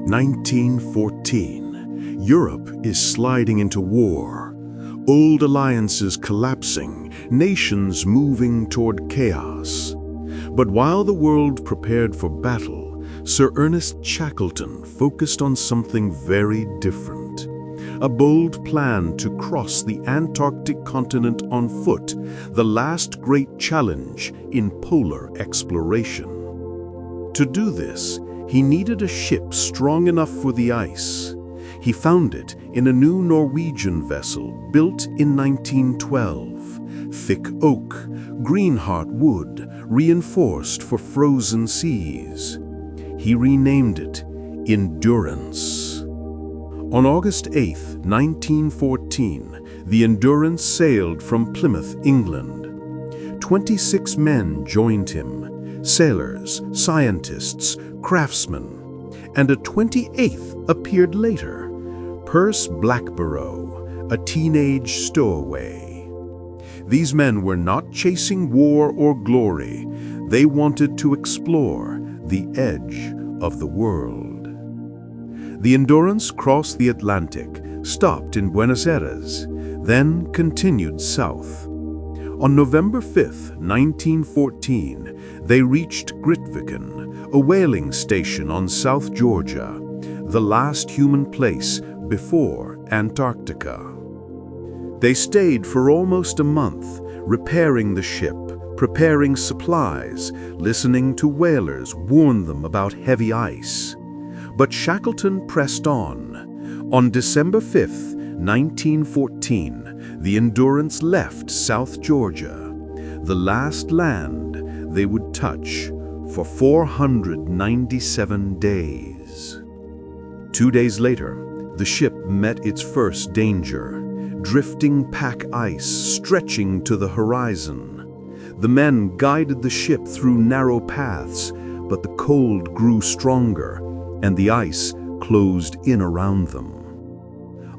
1914. Europe is sliding into war. Old alliances collapsing, nations moving toward chaos. But while the world prepared for battle, Sir Ernest Shackleton focused on something very different. A bold plan to cross the Antarctic continent on foot, the last great challenge in polar exploration. To do this, he needed a ship strong enough for the ice. He found it in a new Norwegian vessel built in 1912. Thick oak, greenheart wood, reinforced for frozen seas. He renamed it Endurance. On August 8, 1914, the Endurance sailed from Plymouth, England. 26 men joined him, sailors, scientists, craftsmen, and a 28th appeared later, Perce Blackborough, a teenage stowaway. These men were not chasing war or glory. They wanted to explore the edge of the world. The Endurance crossed the Atlantic, stopped in Buenos Aires, then continued south. On November 5, 1914, they reached Grytviken, a whaling station on South Georgia, the last human place before Antarctica. They stayed for almost a month, repairing the ship, preparing supplies, listening to whalers warn them about heavy ice. But Shackleton pressed on. On December 5, 1914, the Endurance left South Georgia, the last land they would touch for 497 days. 2 days later, the ship met its first danger, drifting pack ice stretching to the horizon. The men guided the ship through narrow paths, but the cold grew stronger and the ice closed in around them.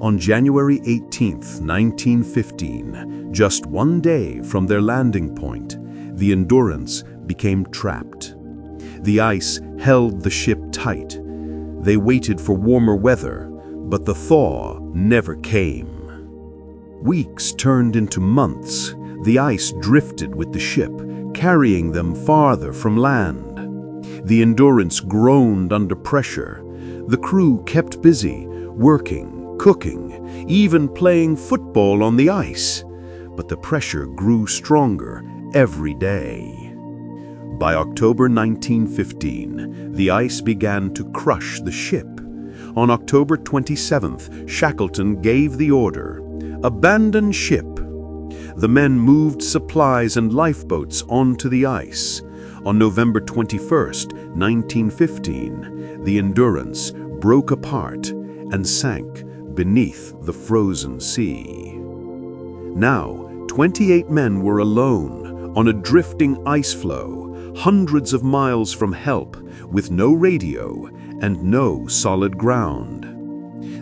On January 18, 1915, just 1 day from their landing point, the Endurance became trapped. The ice held the ship tight. They waited for warmer weather, but the thaw never came. Weeks turned into months. The ice drifted with the ship, carrying them farther from land. The Endurance groaned under pressure. The crew kept busy, working, cooking, even playing football on the ice. But the pressure grew stronger every day. By October 1915, the ice began to crush the ship. On October 27th, Shackleton gave the order, "Abandon ship." The men moved supplies and lifeboats onto the ice. On November 21st, 1915, the Endurance broke apart and sank beneath the frozen sea. Now, 28 men were alone on a drifting ice floe, hundreds of miles from help, with no radio and no solid ground.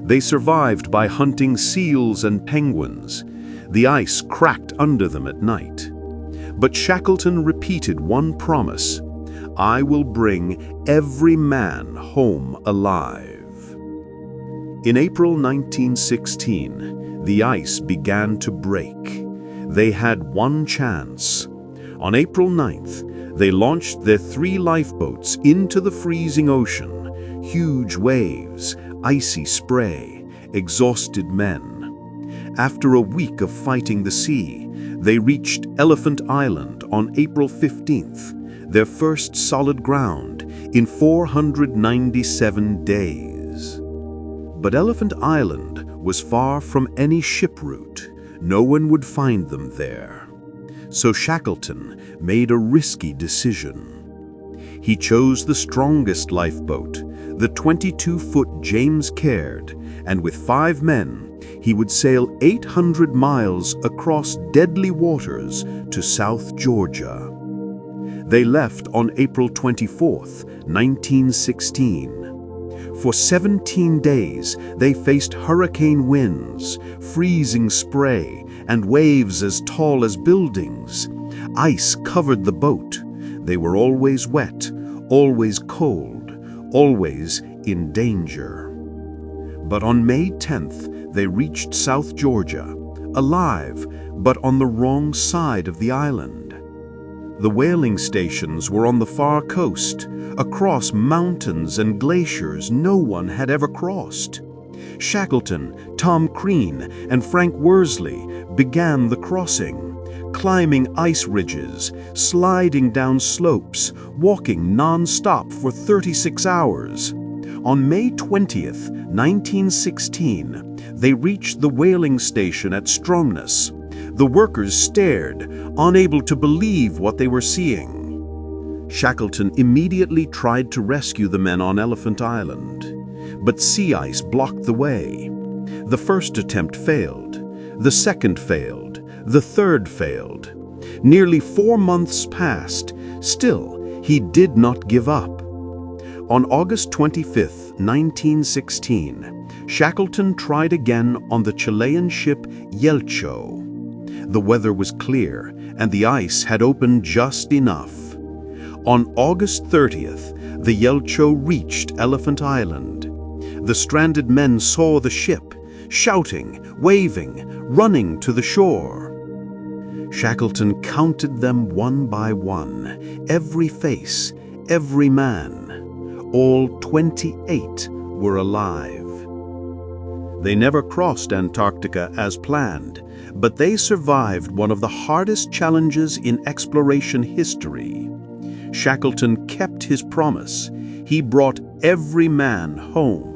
They survived by hunting seals and penguins. The ice cracked under them at night. But Shackleton repeated one promise: "I will bring every man home alive." In April 1916, the ice began to break. They had one chance. On April 9th, they launched their 3 lifeboats into the freezing ocean. Huge waves, icy spray, exhausted men. After a week of fighting the sea, they reached Elephant Island on April 15th, their first solid ground in 497 days. But Elephant Island was far from any ship route. No one would find them there. So Shackleton made a risky decision. He chose the strongest lifeboat, the 22-foot James Caird, and with 5 men, he would sail 800 miles across deadly waters to South Georgia. They left on April 24, 1916. For 17 days, they faced hurricane winds, freezing spray, and waves as tall as buildings. Ice covered the boat. They were always wet, always cold, always in danger. But on May 10th, they reached South Georgia, alive, but on the wrong side of the island. The whaling stations were on the far coast, across mountains and glaciers no one had ever crossed. Shackleton, Tom Crean, and Frank Worsley began the crossing, climbing ice ridges, sliding down slopes, walking non-stop for 36 hours. On May 20th, 1916, they reached the whaling station at Stromness. The workers stared, unable to believe what they were seeing. Shackleton immediately tried to rescue the men on Elephant Island, but sea ice blocked the way. The first attempt failed, the second failed, the third failed. Nearly 4 months passed. Still, he did not give up. On August 25, 1916, Shackleton tried again on the Chilean ship Yelcho. The weather was clear, and the ice had opened just enough. On August 30th, the Yelcho reached Elephant Island. The stranded men saw the ship, shouting, waving, running to the shore. Shackleton counted them one by one, every face, every man. All 28 were alive. They never crossed Antarctica as planned, but they survived one of the hardest challenges in exploration history. Shackleton kept his promise. He brought every man home.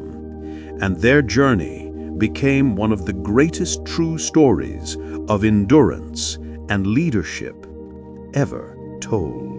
And their journey became one of the greatest true stories of endurance and leadership ever told.